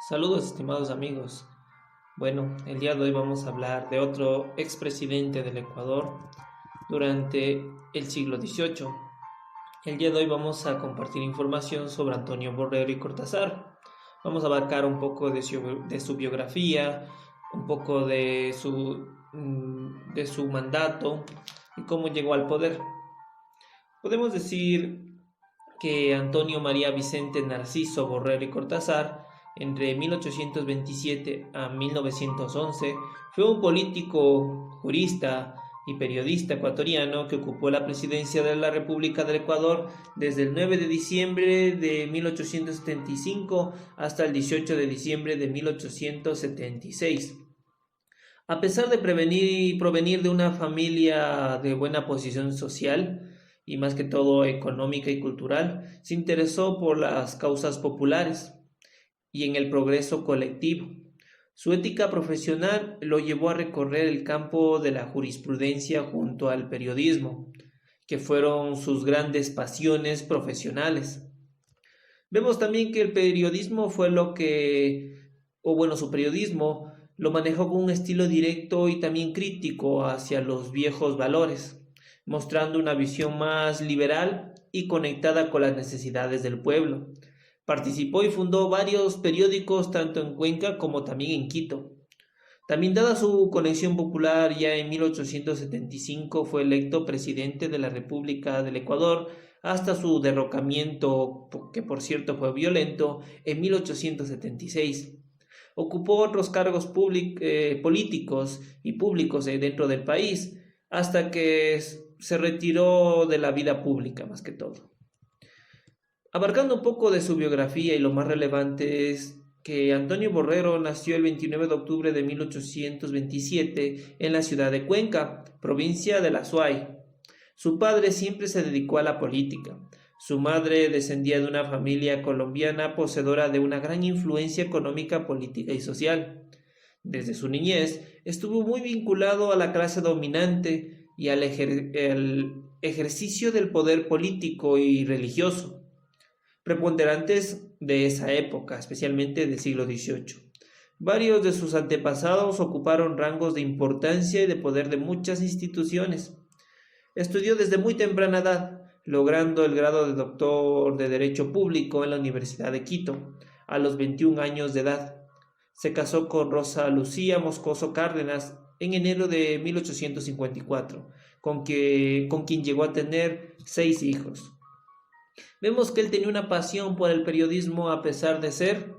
Saludos, estimados amigos. Bueno, el día de hoy vamos a hablar de otro expresidente del Ecuador durante el siglo XVIII. El día de hoy vamos a compartir información sobre Antonio Borrero y Cortázar. Vamos a abarcar un poco de su biografía, un poco de su mandato y cómo llegó al poder. Podemos decir que Antonio María Vicente Narciso Borrero y Cortázar, entre 1827 a 1911, fue un político, jurista y periodista ecuatoriano que ocupó la presidencia de la República del Ecuador desde el 9 de diciembre de 1875 hasta el 18 de diciembre de 1876. A pesar de provenir de una familia de buena posición social y más que todo económica y cultural, se interesó por las causas populares y en el progreso colectivo. Su ética profesional lo llevó a recorrer el campo de la jurisprudencia junto al periodismo, que fueron sus grandes pasiones profesionales. Vemos también que el periodismo fue su periodismo lo manejó con un estilo directo y también crítico hacia los viejos valores, mostrando una visión más liberal y conectada con las necesidades del pueblo. Participó y fundó varios periódicos tanto en Cuenca como también en Quito. También dada su conexión popular, ya en 1875 fue electo presidente de la República del Ecuador hasta su derrocamiento, que por cierto fue violento, en 1876. Ocupó otros cargos políticos y públicos dentro del país hasta que se retiró de la vida pública más que todo. Abarcando un poco de su biografía y lo más relevante es que Antonio Borrero nació el 29 de octubre de 1827 en la ciudad de Cuenca, provincia de La Suay. Su padre siempre se dedicó a la política. Su madre descendía de una familia colombiana poseedora de una gran influencia económica, política y social. Desde su niñez estuvo muy vinculado a la clase dominante y al ejercicio del poder político y religioso preponderantes de esa época, especialmente del siglo XVIII. Varios de sus antepasados ocuparon rangos de importancia y de poder de muchas instituciones. Estudió desde muy temprana edad, logrando el grado de doctor de Derecho Público en la Universidad de Quito, a los 21 años de edad. Se casó con Rosa Lucía Moscoso Cárdenas en enero de 1854, con quien llegó a tener 6 hijos. Vemos que él tenía una pasión por el periodismo a pesar de ser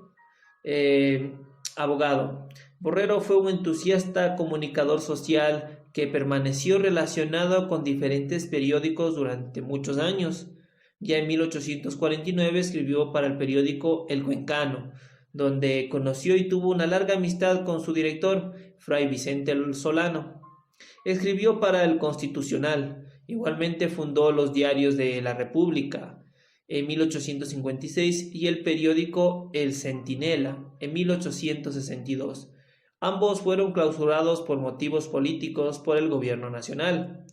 abogado. Borrero fue un entusiasta comunicador social que permaneció relacionado con diferentes periódicos durante muchos años. Ya en 1849 escribió para el periódico El Cuencano, donde conoció y tuvo una larga amistad con su director, Fray Vicente Solano. Escribió para El Constitucional. Igualmente fundó los diarios de La República en 1856 y el periódico El Centinela en 1862. Ambos fueron clausurados por motivos políticos por el gobierno nacional.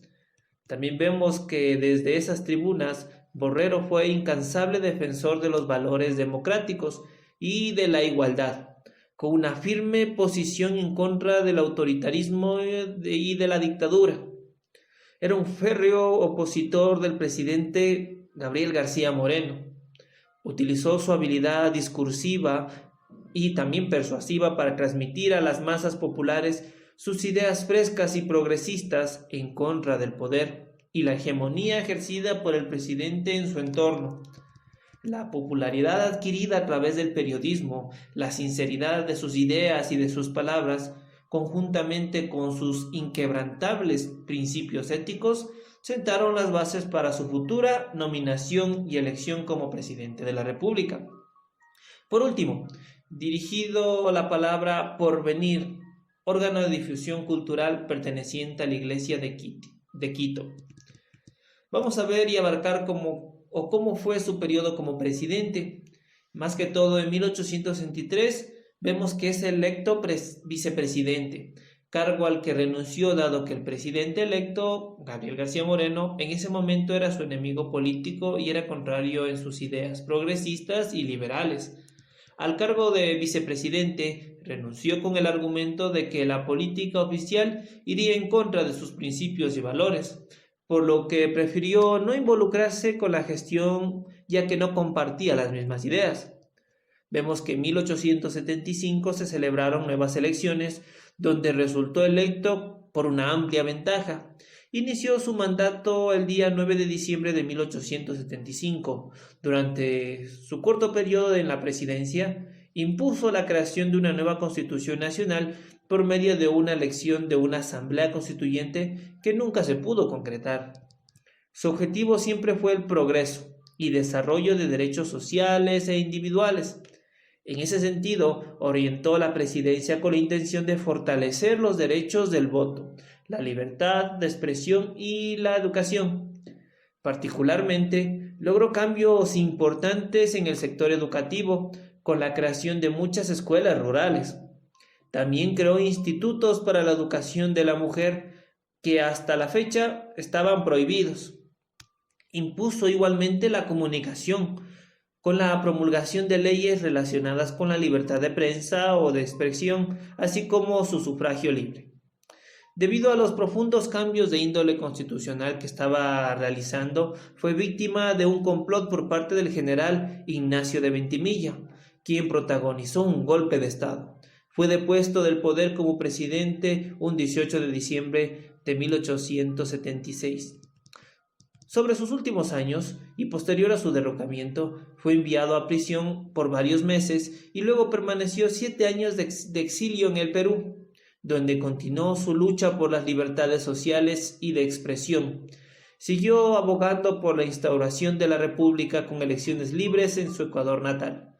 También vemos que desde esas tribunas Borrero fue incansable defensor de los valores democráticos y de la igualdad, con una firme posición en contra del autoritarismo y de la dictadura. Era un férreo opositor del presidente Gabriel García Moreno. Utilizó su habilidad discursiva y también persuasiva para transmitir a las masas populares sus ideas frescas y progresistas en contra del poder y la hegemonía ejercida por el presidente en su entorno. La popularidad adquirida a través del periodismo, la sinceridad de sus ideas y de sus palabras, conjuntamente con sus inquebrantables principios éticos, sentaron las bases para su futura nominación y elección como presidente de la República. Por último, dirigido la palabra Porvenir, órgano de difusión cultural perteneciente a la Iglesia de Quito. Vamos a ver y abarcar cómo fue su periodo como presidente. Más que todo, en 1863 vemos que es electo vicepresidente, cargo al que renunció dado que el presidente electo, Gabriel García Moreno, en ese momento era su enemigo político y era contrario en sus ideas progresistas y liberales. Al cargo de vicepresidente, renunció con el argumento de que la política oficial iría en contra de sus principios y valores, por lo que prefirió no involucrarse con la gestión ya que no compartía las mismas ideas. Vemos que en 1875 se celebraron nuevas elecciones donde resultó electo por una amplia ventaja. Inició su mandato el día 9 de diciembre de 1875. Durante su corto periodo en la presidencia, impuso la creación de una nueva Constitución Nacional por medio de una elección de una Asamblea Constituyente que nunca se pudo concretar. Su objetivo siempre fue el progreso y desarrollo de derechos sociales e individuales. En ese sentido, orientó la presidencia con la intención de fortalecer los derechos del voto, la libertad de expresión y la educación. Particularmente, logró cambios importantes en el sector educativo con la creación de muchas escuelas rurales. También creó institutos para la educación de la mujer que hasta la fecha estaban prohibidos. Impuso igualmente la comunicación con la promulgación de leyes relacionadas con la libertad de prensa o de expresión, así como su sufragio libre. Debido a los profundos cambios de índole constitucional que estaba realizando, fue víctima de un complot por parte del general Ignacio de Ventimilla, quien protagonizó un golpe de Estado. Fue depuesto del poder como presidente un 18 de diciembre de 1876. Sobre sus últimos años, y posterior a su derrocamiento, fue enviado a prisión por varios meses y luego permaneció 7 años de exilio en el Perú, donde continuó su lucha por las libertades sociales y de expresión. Siguió abogando por la instauración de la República con elecciones libres en su Ecuador natal.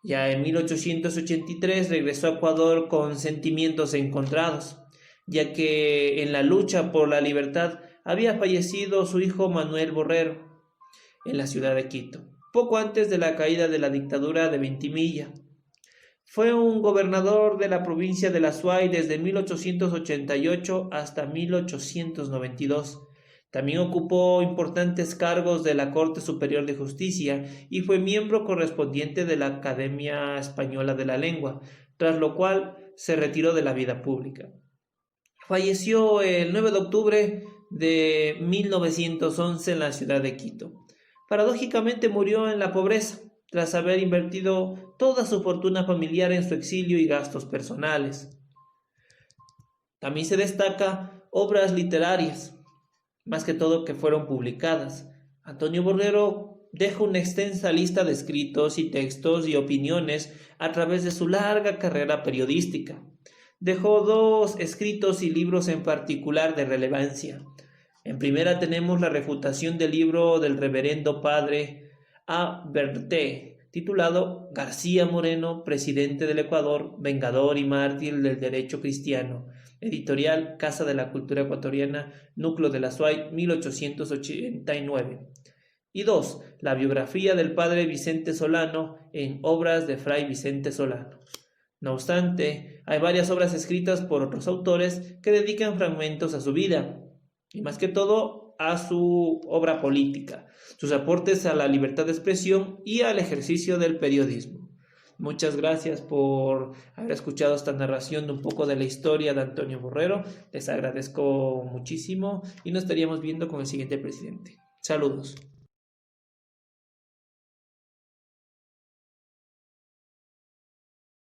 Ya en 1883 regresó a Ecuador con sentimientos encontrados, ya que en la lucha por la libertad había fallecido su hijo Manuel Borrero en la ciudad de Quito, poco antes de la caída de la dictadura de Ventimilla. Fue un gobernador de la provincia de la Azuay desde 1888 hasta 1892. También ocupó importantes cargos de la Corte Superior de Justicia y fue miembro correspondiente de la Academia Española de la Lengua, tras lo cual se retiró de la vida pública. Falleció el 9 de octubre de 1911 en la ciudad de Quito. Paradójicamente murió en la pobreza, tras haber invertido toda su fortuna familiar en su exilio y gastos personales. También se destaca obras literarias, más que todo que fueron publicadas. Antonio Borrero deja una extensa lista de escritos y textos y opiniones a través de su larga carrera periodística. Dejó 2 escritos y libros en particular de relevancia. En primera tenemos la refutación del libro del reverendo padre A. Berté, titulado García Moreno, presidente del Ecuador, vengador y mártir del derecho cristiano. Editorial Casa de la Cultura Ecuatoriana, Núcleo de la Azuay, 1889. Y 2. La biografía del padre Vicente Solano en Obras de Fray Vicente Solano. No obstante, hay varias obras escritas por otros autores que dedican fragmentos a su vida, y más que todo a su obra política, sus aportes a la libertad de expresión y al ejercicio del periodismo. Muchas gracias por haber escuchado esta narración de un poco de la historia de Antonio Borrero. Les agradezco muchísimo y nos estaríamos viendo con el siguiente presidente. Saludos.